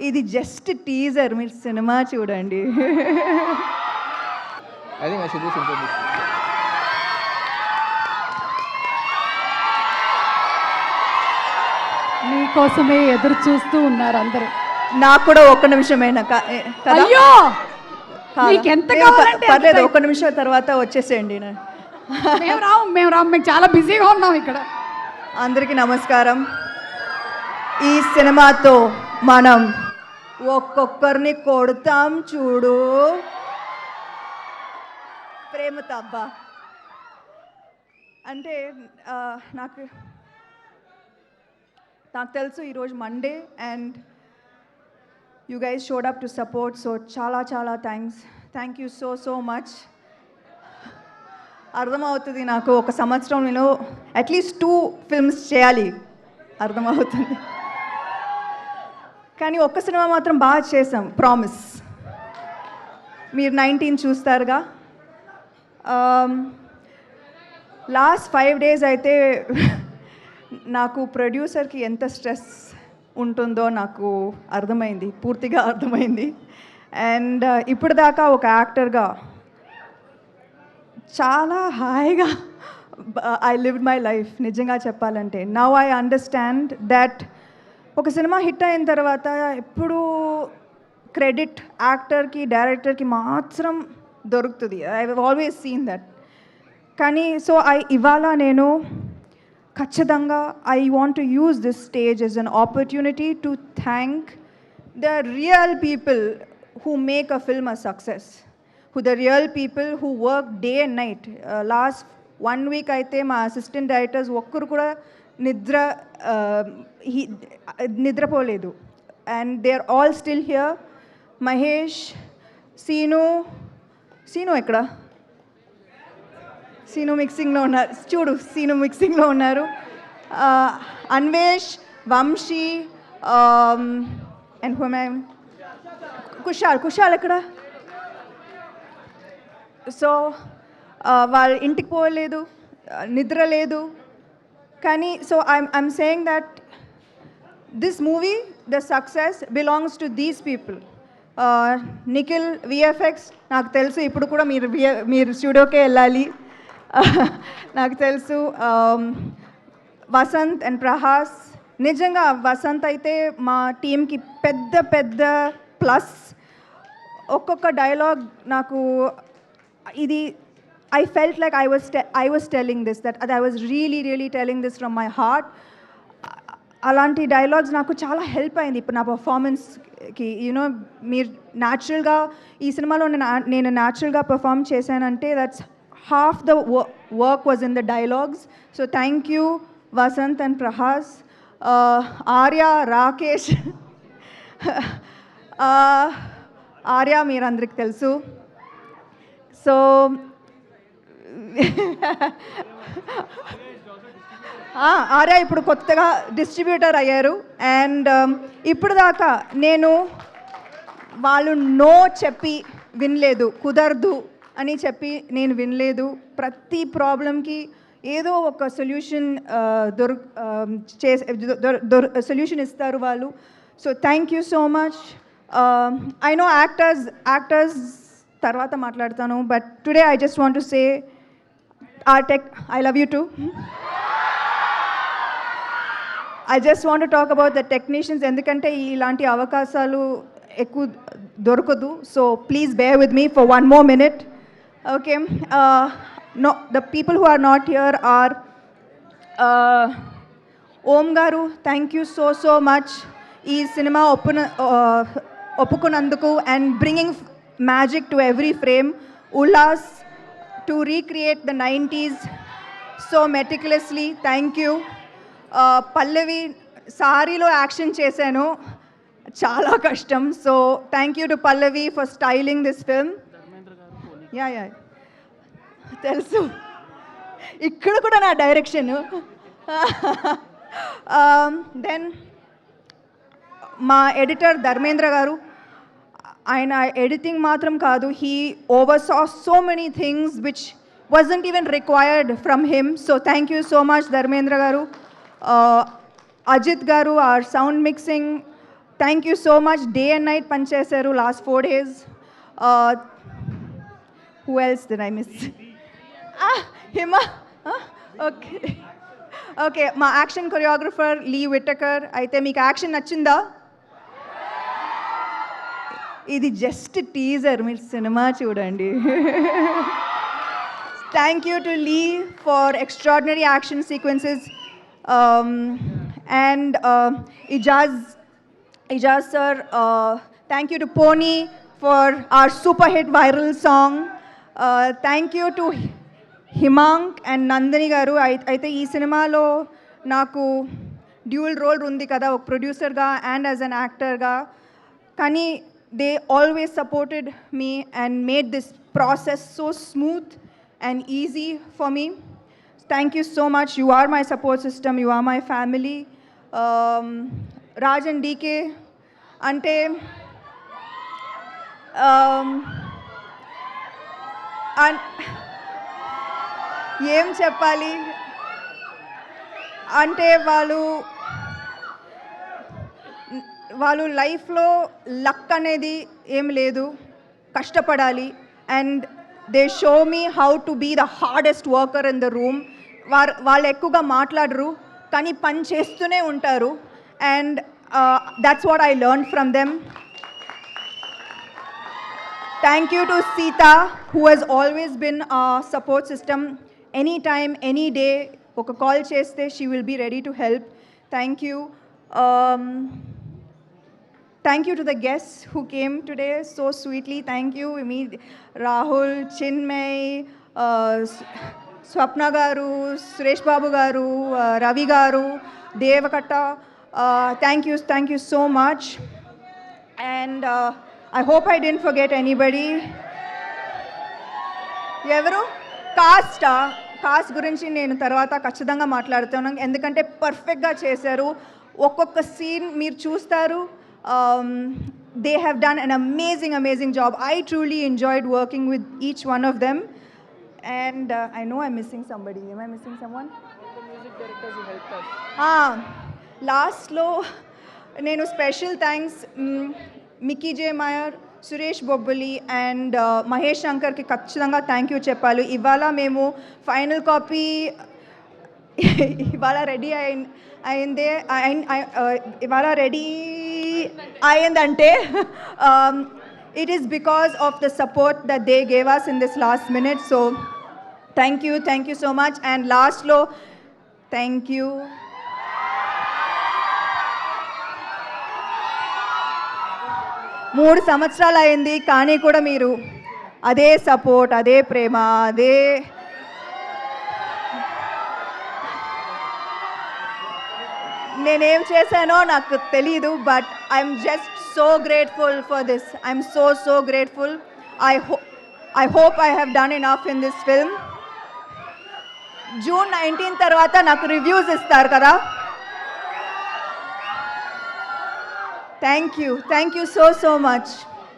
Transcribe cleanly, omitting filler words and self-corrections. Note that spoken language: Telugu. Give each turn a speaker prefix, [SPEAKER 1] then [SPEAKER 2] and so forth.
[SPEAKER 1] ఇది జస్ట్ టీజర్, మీరు సినిమా చూడండి.
[SPEAKER 2] I think I should do something.
[SPEAKER 3] మీకోసమే ఎదురు చూస్తూ ఉన్నారు అందరూ.
[SPEAKER 1] నాకు కూడా ఒక్క నిమిషమైనా
[SPEAKER 3] అయ్యో నీకెంత కావాలంటే
[SPEAKER 1] పర్లేదు, ఒక్క నిమిషం తర్వాత వచ్చేసేయండి.
[SPEAKER 3] మేము రాము, మేము చాలా బిజీగా ఉన్నాం ఇక్కడ.
[SPEAKER 1] అందరికీ నమస్కారం. ఈ సినిమాతో మనం ఒక్కొక్కరిని కొడతాం చూడు, ప్రేమతో. అబ్బా అంటే నాకు తెలుసు ఈరోజు Monday and you guys showed up to support. So చాలా చాలా థ్యాంక్ యూ సో మచ్. అర్థమవుతుంది నాకు, ఒక సంవత్సరం నేను అట్లీస్ట్ 2 ఫిల్మ్స్ చేయాలి, అర్థమవుతుంది. కానీ ఒక్క సినిమా మాత్రం బాగా చేసాం, ప్రామిస్. మీరు 19 చూస్తారుగా. లాస్ట్ 5 days అయితే నాకు ప్రొడ్యూసర్కి ఎంత స్ట్రెస్ ఉంటుందో నాకు అర్థమైంది, పూర్తిగా అర్థమైంది. అండ్ ఇప్పుడు దాకా ఒక యాక్టర్గా చాలా హాయిగా ఐ లివ్డ్ మై లైఫ్, నిజంగా చెప్పాలంటే. నౌ ఐ అండర్స్టాండ్ దట్ ఒక సినిమా హిట్ అయిన తర్వాత ఎప్పుడు క్రెడిట్ యాక్టర్కి, డైరెక్టర్కి మాత్రం దొరుకుతుంది. I have always seen that. కానీ సో ఇవాళ నేను ఖచ్చితంగా I want to use this stage as an opportunity to thank the real people who make a film a success, who the real people who work day and night. Last 1 week aithe ma assistant directors okkaru kuda nidra poledu and they are all still here. Mahesh, Seenu ekkada? Seenu mixing lo unnaru, chudu Seenu mixing lo unnaru. Anvesh, Vamshi, and who am I? Kushal ఎక్కడ? సో వాళ్ళ ఇంటికి పోలేదు, నిద్ర లేదు. కానీ so I'm saying that this movie, the success belongs to these people. Nikhil VFX, నాకు తెలుసు ఇప్పుడు కూడా మీరు స్టూడియోకే వెళ్ళాలి, నాకు తెలుసు. వసంత్ అండ్ ప్రహాస్, నిజంగా వసంత్ అయితే మా టీంకి పెద్ద ప్లస్. ఒక్కొక్క డైలాగ్ నాకు ఇది I felt like I was telling this, that I was really telling this from my heart. అలాంటి డైలాగ్స్ నాకు చాలా హెల్ప్ అయింది ఇప్పుడు నా పర్ఫార్మెన్స్కి. యూనో మీరు న్యాచురల్గా ఈ సినిమాలో నేను న్యాచురల్గా పర్ఫామ్ చేశానంటే that's half the work was in the dialogues. So thank you Vasanth and Prahas. Arya, Rakesh. Arya మీరందరికి తెలుసు. సో ఆర్య ఇప్పుడు కొత్తగా డిస్ట్రిబ్యూటర్ అయ్యారు. అండ్ ఇప్పుడు దాకా నేను వాళ్ళు నో చెప్పి వినలేదు, కుదరదు అని చెప్పి నేను వినలేదు. ప్రతి ప్రాబ్లంకి ఏదో ఒక సొల్యూషన్ సొల్యూషన్ ఇస్తారు వాళ్ళు. So thank you so much. I know actors tarvata maatladtanu, but today I just want to say I love you too. I just want to talk about the technicians endukante ilanti avakasalu ekku dorukadu. So please bear with me for one more minute. Okay, no, the people who are not here are Om garu, thank you so much. Ee cinema ఒప్పుకున్నందుకు and bringing magic to every frame. Ullas, to recreate the 90s so meticulously, thank you. Pallavi, సారీలో యాక్షన్ చేశాను, చాలా కష్టం. So thank you to Pallavi for styling this film. Yeah తెలుసు, ఇక్కడ కూడా నా డైరెక్షన్. దెన్ మా ఎడిటర్ ధర్మేంద్ర గారు, ఆయన ఎడిటింగ్ మాత్రం కాదు, he oversaw so many things which wasn't even required from him. So thank you so much Dharmendra garu. Ajit garu, our sound mixing, thank you so much. Day and night పనిచేశారు last 4 days. Who else did I miss? Hima. Okay okay, మా యాక్షన్ కొరియోగ్రఫర్ లీ విట్టకర్. అయితే మీకు యాక్షన్ నచ్చిందా? ఇది జస్ట్ టీజర్, మీరు సినిమా చూడండి. Thank you to Lee for extraordinary action sequences, and Ijaz sir. Thank you to Pony for our super hit viral song. Thank you to Himang and Nandini garu. Aithe ee cinemalo naku dual role undi kada, ok producer ga and as an actor ga. Kani they always supported me and made this process so smooth and easy for me. Thank you so much. You are my support system. You are my family. Raj and DK ante ఏం చెప్పాలి అంటే వాళ్ళు లైఫ్లో లక్ అనేది ఏం లేదు, కష్టపడాలి. And they show me how to be the hardest worker in the room. వాళ్ళు ఎక్కువగా మాట్లాడరు కానీ పని చేస్తూనే ఉంటారు. And that's what I learn from them. Thank you to Sita, who he's always been support system. Any time any day ఒక కాల్ చేస్తే she will be ready to help. Thank you. Thank you to the guests who came today so sweetly. Thank you, Rahul, Chinmay, Swapna garu, Suresh Babu garu, Ravi garu, Devakatta. Thank you so much. And I hope I didn't forget anybody. Evaru cost గురించి నేను తర్వాత ఖచ్చితంగా మాట్లాడుతున్నాను, ఎందుకంటే పర్ఫెక్ట్గా చేశారు. ఒక్కొక్క సీన్ మీరు చూస్తారు. They have done an amazing job. I truly enjoyed working with each one of them. And I know I'm missing somebody. Am I missing someone?
[SPEAKER 2] All the music directors who helped us.
[SPEAKER 1] Lastlo nenu special thanks Mickey J Meyer, Suresh Bobbali and Mahesh Shankar ki ఖచ్చితంగా థ్యాంక్ యూ చెప్పాలి. ఇవాళ మేము ఫైనల్ కాపీ ఇవాళ రెడీ అయిందే ఇవాళ రెడీ అయిందంటే it is because of the support that they gave us in this last minute. So thank you so much. And last lo, thank you. 3 సంవత్సరాలు అయింది కానీ కూడా మీరు అదే సపోర్ట్, అదే ప్రేమ, అదే నేనేం చేశానో నాకు తెలీదు, but I'm just so grateful for this. I'm so grateful. I hope I have done enough in this film. June 19 తర్వాత నాకు రివ్యూస్ ఇస్తారు కదా. Thank you so much.